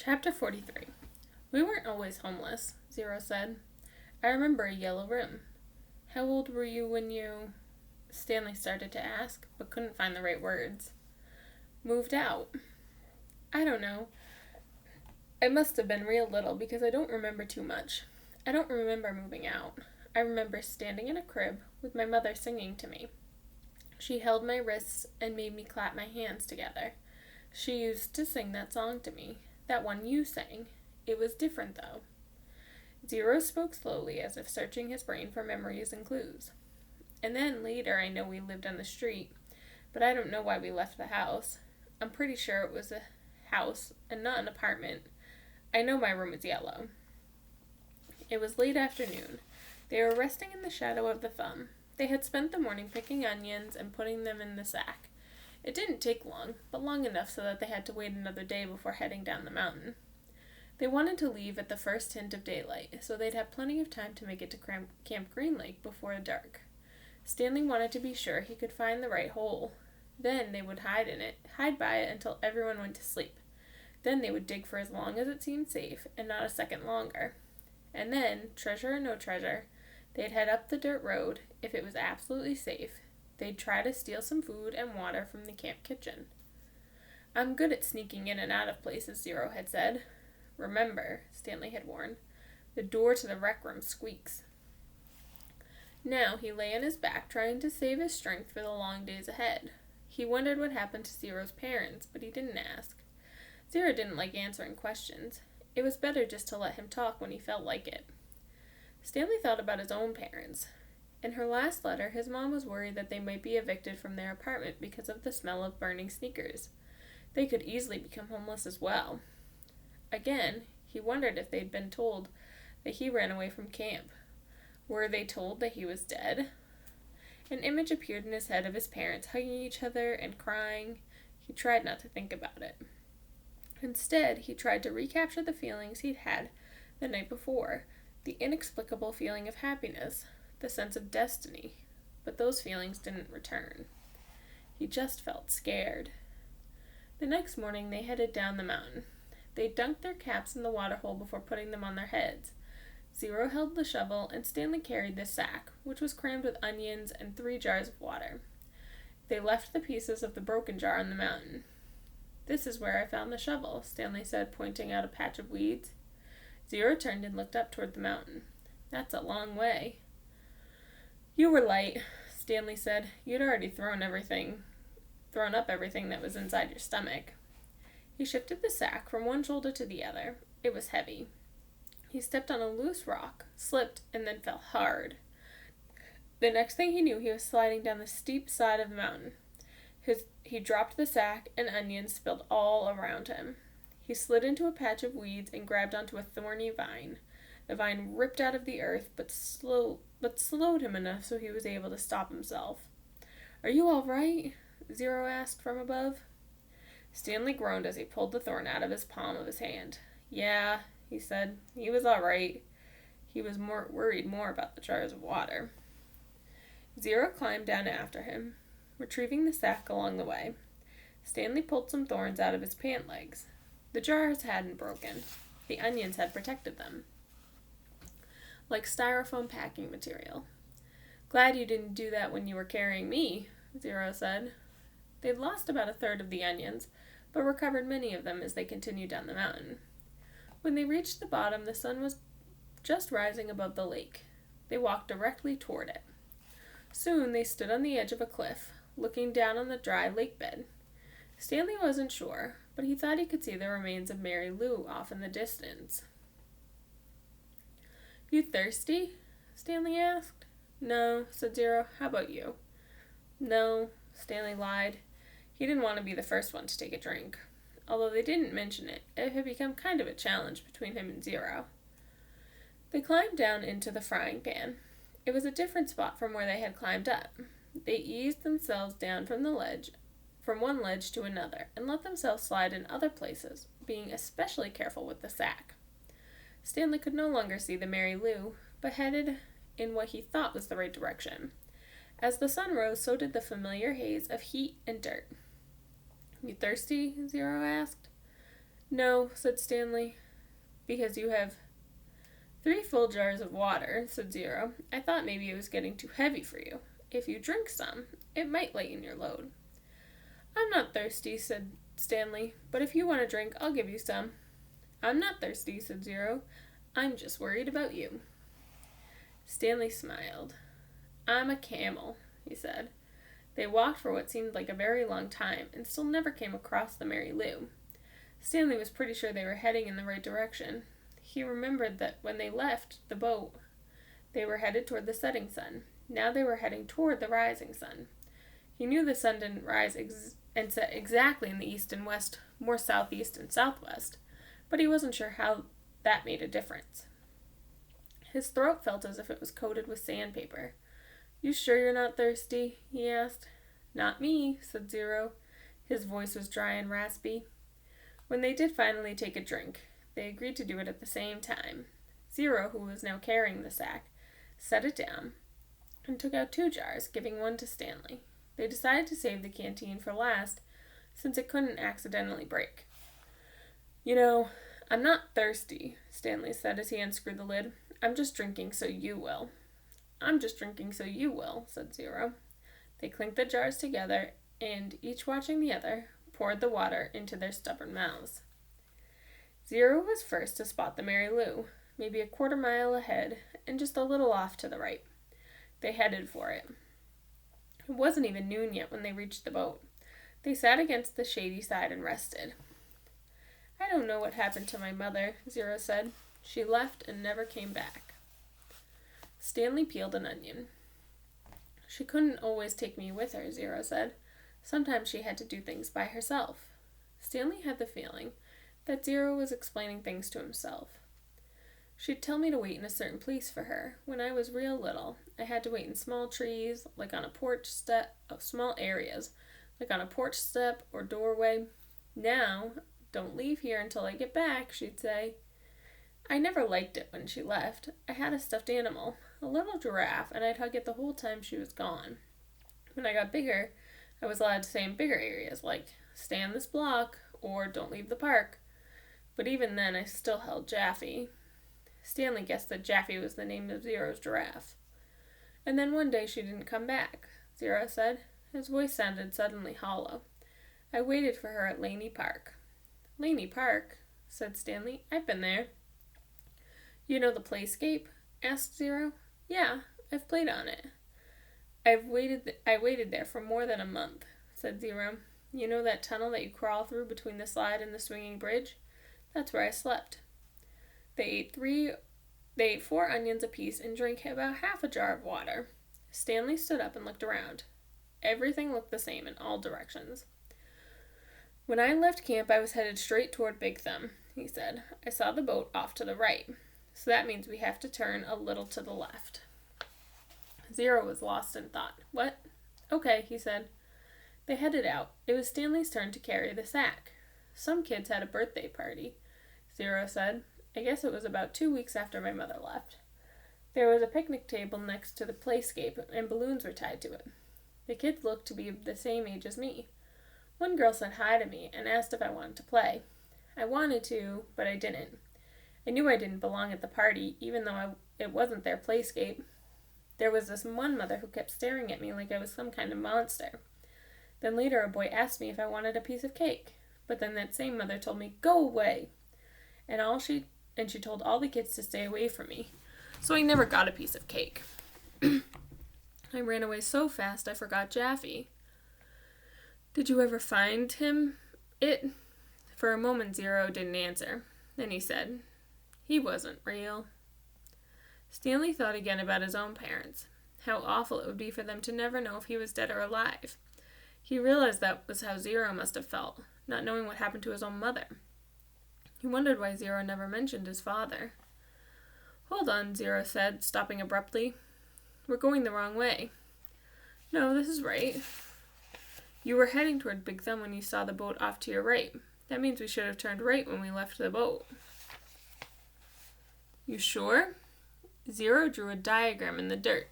Chapter 43. We weren't always homeless, Zero said. I remember a yellow room. How old were you when you... Stanley started to ask, but couldn't find the right words. Moved out. I don't know. I must have been real little because I don't remember too much. I don't remember moving out. I remember standing in a crib with my mother singing to me. She held my wrists and made me clap my hands together. She used to sing that song to me, that one you sang. It was different, though. Zero spoke slowly, as if searching his brain for memories and clues. And then later I know we lived on the street, but I don't know why we left the house. I'm pretty sure it was a house and not an apartment. I know my room is yellow. It was late afternoon. They were resting in the shadow of the thumb. They had spent the morning picking onions and putting them in the sack. It didn't take long, but long enough so that they had to wait another day before heading down the mountain. They wanted to leave at the first hint of daylight, so they'd have plenty of time to make it to Camp Green Lake before dark. Stanley wanted to be sure he could find the right hole. Then they would hide by it until everyone went to sleep. Then they would dig for as long as it seemed safe, and not a second longer. And then, treasure or no treasure, they'd head up the dirt road, if it was absolutely safe. They'd try to steal some food and water from the camp kitchen. I'm good at sneaking in and out of places, Zero had said. Remember, Stanley had warned, the door to the rec room squeaks. Now he lay on his back, trying to save his strength for the long days ahead. He wondered what happened to Zero's parents, but he didn't ask. Zero didn't like answering questions. It was better just to let him talk when he felt like it. Stanley thought about his own parents. In her last letter, his mom was worried that they might be evicted from their apartment because of the smell of burning sneakers. They could easily become homeless as well. Again, he wondered if they'd been told that he ran away from camp. Were they told that he was dead? An image appeared in his head of his parents hugging each other and crying. He tried not to think about it. Instead, he tried to recapture the feelings he'd had the night before, the inexplicable feeling of happiness, the sense of destiny, but those feelings didn't return. He just felt scared. The next morning, they headed down the mountain. They dunked their caps in the waterhole before putting them on their heads. Zero held the shovel, and Stanley carried the sack, which was crammed with onions and 3 jars of water. They left the pieces of the broken jar on the mountain. This is where I found the shovel, Stanley said, pointing out a patch of weeds. Zero turned and looked up toward the mountain. That's a long way. You were light, Stanley said. You'd already thrown up everything that was inside your stomach. He shifted the sack from one shoulder to the other. It was heavy. He stepped on a loose rock, slipped, and then fell hard. The next thing he knew, he was sliding down the steep side of the mountain. He dropped the sack, and onions spilled all around him. He slid into a patch of weeds and grabbed onto a thorny vine. The vine ripped out of the earth, but slowed him enough so he was able to stop himself. Are you all right? Zero asked from above. Stanley groaned as he pulled the thorn out of his palm of his hand. Yeah, he said. He was all right. He was worried more about the jars of water. Zero climbed down after him, retrieving the sack along the way. Stanley pulled some thorns out of his pant legs. The jars hadn't broken. The onions had protected them, like styrofoam packing material. Glad you didn't do that when you were carrying me, Zero said. They'd lost about a third of the onions, but recovered many of them as they continued down the mountain. When they reached the bottom, the sun was just rising above the lake. They walked directly toward it. Soon they stood on the edge of a cliff, looking down on the dry lake bed. Stanley wasn't sure, but he thought he could see the remains of Mary Lou off in the distance. You thirsty? Stanley asked. No, said Zero. How about you? No, Stanley lied. He didn't want to be the first one to take a drink. Although they didn't mention it, it had become kind of a challenge between him and Zero. They climbed down into the frying pan. It was a different spot from where they had climbed up. They eased themselves down from one ledge to another, and let themselves slide in other places, being especially careful with the sack. Stanley could no longer see the Mary Lou, but headed in what he thought was the right direction. As the sun rose, so did the familiar haze of heat and dirt. You thirsty? Zero asked. No, said Stanley. Because you have 3 full jars of water, said Zero. I thought maybe it was getting too heavy for you. If you drink some, it might lighten your load. I'm not thirsty, said Stanley, but if you want a drink, I'll give you some. I'm not thirsty, said Zero. I'm just worried about you. Stanley smiled. I'm a camel, he said. They walked for what seemed like a very long time and still never came across the Mary Lou. Stanley was pretty sure they were heading in the right direction. He remembered that when they left the boat, they were headed toward the setting sun. Now they were heading toward the rising sun. He knew the sun didn't rise and set exactly in the east and west, more southeast and southwest, but he wasn't sure how that made a difference. His throat felt as if it was coated with sandpaper. You sure you're not thirsty? He asked. Not me, said Zero. His voice was dry and raspy. When they did finally take a drink, they agreed to do it at the same time. Zero, who was now carrying the sack, set it down and took out 2 jars, giving one to Stanley. They decided to save the canteen for last, since it couldn't accidentally break. You know, I'm not thirsty, Stanley said as he unscrewed the lid. I'm just drinking so you will. I'm just drinking so you will, said Zero. They clinked the jars together, and, each watching the other, poured the water into their stubborn mouths. Zero was first to spot the Mary Lou, maybe a 1/4 mile ahead, and just a little off to the right. They headed for it. It wasn't even noon yet when they reached the boat. They sat against the shady side and rested. I don't know what happened to my mother, Zero said. She left and never came back. Stanley peeled an onion. She couldn't always take me with her, Zero said. Sometimes she had to do things by herself. Stanley had the feeling that Zero was explaining things to himself. She'd tell me to wait in a certain place for her. When I was real little, I had to wait in small trees, like on a porch step, small areas, like on a porch step or doorway. Now, don't leave here until I get back, she'd say. I never liked it when she left. I had a stuffed animal, a little giraffe, and I'd hug it the whole time she was gone. When I got bigger, I was allowed to stay in bigger areas, like stay on this block or don't leave the park. But even then, I still held Jaffy. Stanley guessed that Jaffy was the name of Zero's giraffe. And then one day she didn't come back, Zero said. His voice sounded suddenly hollow. I waited for her at Laney Park. Laney Park, said Stanley. I've been there. You know the playscape? Asked Zero. Yeah, I've played on it. I waited there for more than a month, said Zero. You know that tunnel that you crawl through between the slide and the swinging bridge? That's where I slept. They ate 4 onions apiece and drank about half a jar of water. Stanley stood up and looked around. Everything looked the same in all directions. When I left camp, I was headed straight toward Big Thumb, he said. I saw the boat off to the right, so that means we have to turn a little to the left. Zero was lost in thought. What? Okay, he said. They headed out. It was Stanley's turn to carry the sack. Some kids had a birthday party, Zero said. I guess it was about 2 weeks after my mother left. There was a picnic table next to the playscape, and balloons were tied to it. The kids looked to be the same age as me. One girl said hi to me and asked if I wanted to play. I wanted to, but I didn't. I knew I didn't belong at the party, even though it wasn't their playscape. There was this one mother who kept staring at me like I was some kind of monster. Then later a boy asked me if I wanted a piece of cake, but then that same mother told me, "Go away!" And she told all the kids to stay away from me. So I never got a piece of cake. I ran away so fast I forgot Jaffy. Did you ever find him? For a moment Zero didn't answer. Then he said, he wasn't real. Stanley thought again about his own parents. How awful it would be for them to never know if he was dead or alive. He realized that was how Zero must have felt, not knowing what happened to his own mother. He wondered why Zero never mentioned his father. Hold on, Zero said, stopping abruptly. We're going the wrong way. No, this is right. You were heading toward Big Thumb when you saw the boat off to your right. That means we should have turned right when we left the boat. You sure? Zero drew a diagram in the dirt.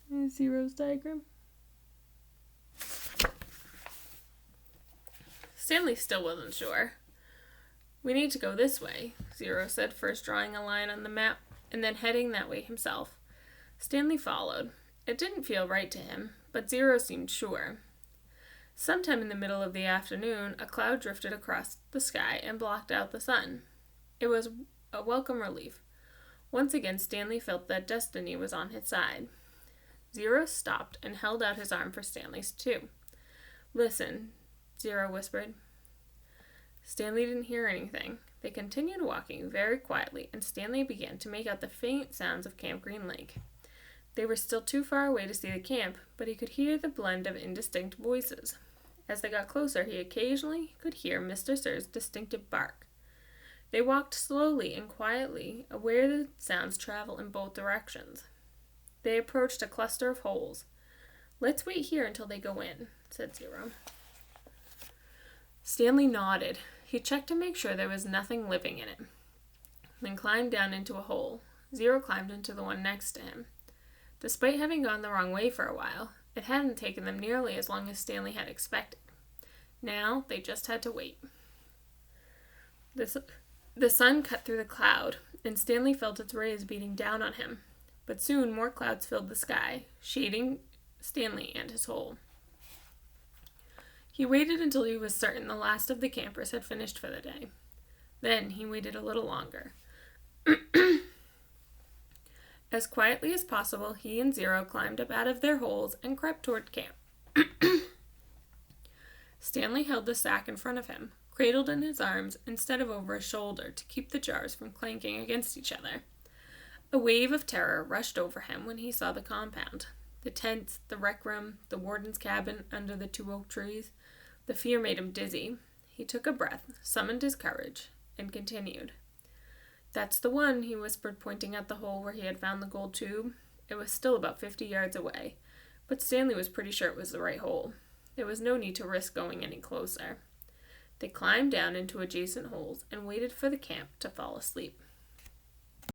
Here's Zero's diagram. Stanley still wasn't sure. "We need to go this way," Zero said, first drawing a line on the map and then heading that way himself. Stanley followed. It didn't feel right to him, but Zero seemed sure. Sometime in the middle of the afternoon, a cloud drifted across the sky and blocked out the sun. It was a welcome relief. Once again, Stanley felt that destiny was on his side. Zero stopped and held out his arm for Stanley's too. "Listen," Zero whispered. Stanley didn't hear anything. They continued walking very quietly, and Stanley began to make out the faint sounds of Camp Green Lake. They were still too far away to see the camp, but he could hear the blend of indistinct voices. As they got closer, he occasionally could hear Mr. Sir's distinctive bark. They walked slowly and quietly, aware the sounds travel in both directions. They approached a cluster of holes. "Let's wait here until they go in," said Zero. Stanley nodded. He checked to make sure there was nothing living in it, then climbed down into a hole. Zero climbed into the one next to him. Despite having gone the wrong way for a while, it hadn't taken them nearly as long as Stanley had expected. Now they just had to wait. The sun cut through the cloud, and Stanley felt its rays beating down on him. But soon more clouds filled the sky, shading Stanley and his hole. He waited until he was certain the last of the campers had finished for the day. Then he waited a little longer. As quietly as possible, he and Zero climbed up out of their holes and crept toward camp. Stanley held the sack in front of him, cradled in his arms instead of over his shoulder to keep the jars from clanking against each other. A wave of terror rushed over him when he saw the compound. The tents, the rec room, the warden's cabin under the 2 oak trees. The fear made him dizzy. He took a breath, summoned his courage, and continued. "That's the one," he whispered, pointing at the hole where he had found the gold tube. It was still about 50 yards away, but Stanley was pretty sure it was the right hole. There was no need to risk going any closer. They climbed down into adjacent holes and waited for the camp to fall asleep.